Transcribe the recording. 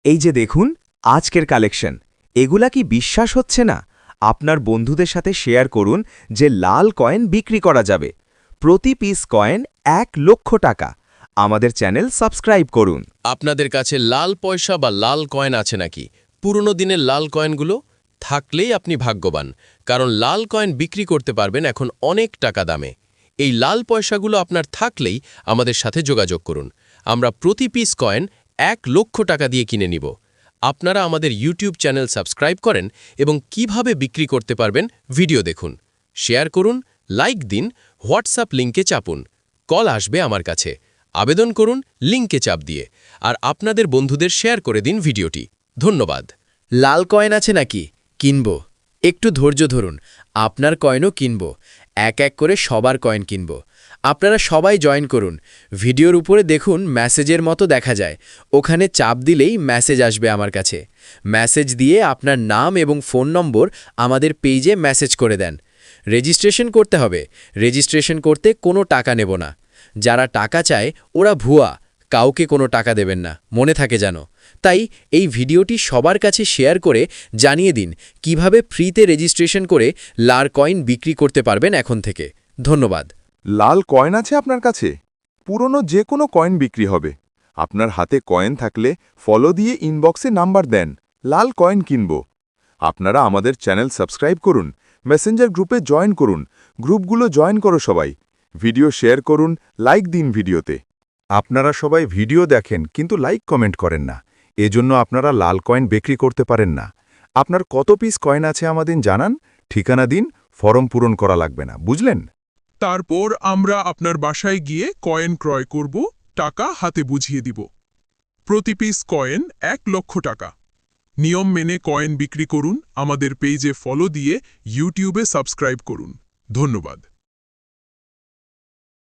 এই যে দেখুন আজকের কালেকশন, এগুলা কি বিশ্বাস হচ্ছে না? আপনার বন্ধুদের সাথে শেয়ার করুন যে লাল কয়েন বিক্রি করা যাবে। প্রতি পিস কয়েন 1,00,000 টাকা। আমাদের চ্যানেল সাবস্ক্রাইব করুন। আপনাদের কাছে লাল পয়সা বা লাল কয়েন আছে নাকি? পুরনো দিনের লাল কয়েনগুলো থাকলেই আপনি ভাগ্যবান, কারণ লাল কয়েন বিক্রি করতে পারবেন এখন অনেক টাকা দামে। এই লাল পয়সাগুলো আপনার থাকলেই আমাদের সাথে যোগাযোগ করুন। আমরা প্রতি পিস কয়েন 1,00,000 টাকা দিয়ে কিনে নিব। আপনারা আমাদের ইউটিউব চ্যানেল সাবস্ক্রাইব করেন এবং কিভাবে বিক্রি করতে পারবেন ভিডিও দেখুন। শেয়ার করুন, লাইক দিন, হোয়াটসঅ্যাপ লিঙ্কে চাপুন। কল আসবে আমার কাছে। আবেদন করুন লিঙ্কে চাপ দিয়ে, আর আপনাদের বন্ধুদের শেয়ার করে দিন ভিডিওটি। ধন্যবাদ। লাল কয়েন আছে নাকি? কিনব। একটু ধৈর্য ধরুন, আপনার কয়েনও কিনব। এক এক করে সবার কয়েন কিনব। আপনারা সবাই জয়েন করুন। ভিডিওর উপরে দেখুন মেসেজের মতো দেখা যায়, ওখানে চাপ দিলেই মেসেজ আসবে আমার কাছে। মেসেজ দিয়ে আপনার নাম এবং ফোন নম্বর আমাদের পেজে মেসেজ করে দেন। রেজিস্ট্রেশন করতে হবে। রেজিস্ট্রেশন করতে কোনো টাকা নেব না। যারা টাকা চায় ওরা ভুয়া, কাউকে কোনো টাকা দেবেন না, মনে থাকে যেন। তাই এই ভিডিওটি সবার কাছে শেয়ার করে জানিয়ে দিন কিভাবে ফ্রিতে রেজিস্ট্রেশন করে লাল কয়েন বিক্রি করতে পারবেন এখন থেকে। ধন্যবাদ। লাল কয়েন আছে আপনার কাছে? পুরনো যে কোনো কয়েন বিক্রি হবে। আপনার হাতে কয়েন থাকলে ফলো দিয়ে ইনবক্সে নাম্বার দেন, লাল কয়েন কিনব। আপনারা আমাদের চ্যানেল সাবস্ক্রাইব করুন, মেসেঞ্জার গ্রুপে জয়েন করুন। গ্রুপগুলো জয়েন করো সবাই। ভিডিও শেয়ার করুন, লাইক দিন ভিডিওতে। আপনারা সবাই ভিডিও দেখেন কিন্তু লাইক কমেন্ট করেন না, এজন্য আপনারা লাল কয়েন বিক্রি করতে পারেন না। আপনার কত পিস কয়েন আছে আমাদের জানান, ঠিকানা দিন, ফর্ম পূরণ করা লাগবে না, বুঝলেন? তারপর আমরা আপনার বাসায় গিয়ে কয়েন ক্রয় করব, টাকা হাতে বুঝিয়ে দিব। প্রতি পিস কয়েন 1,00,000 টাকা। নিয়ম মেনে কয়েন বিক্রি করুন, আমাদের পেজে ফলো দিয়ে ইউটিউবে সাবস্ক্রাইব করুন। ধন্যবাদ।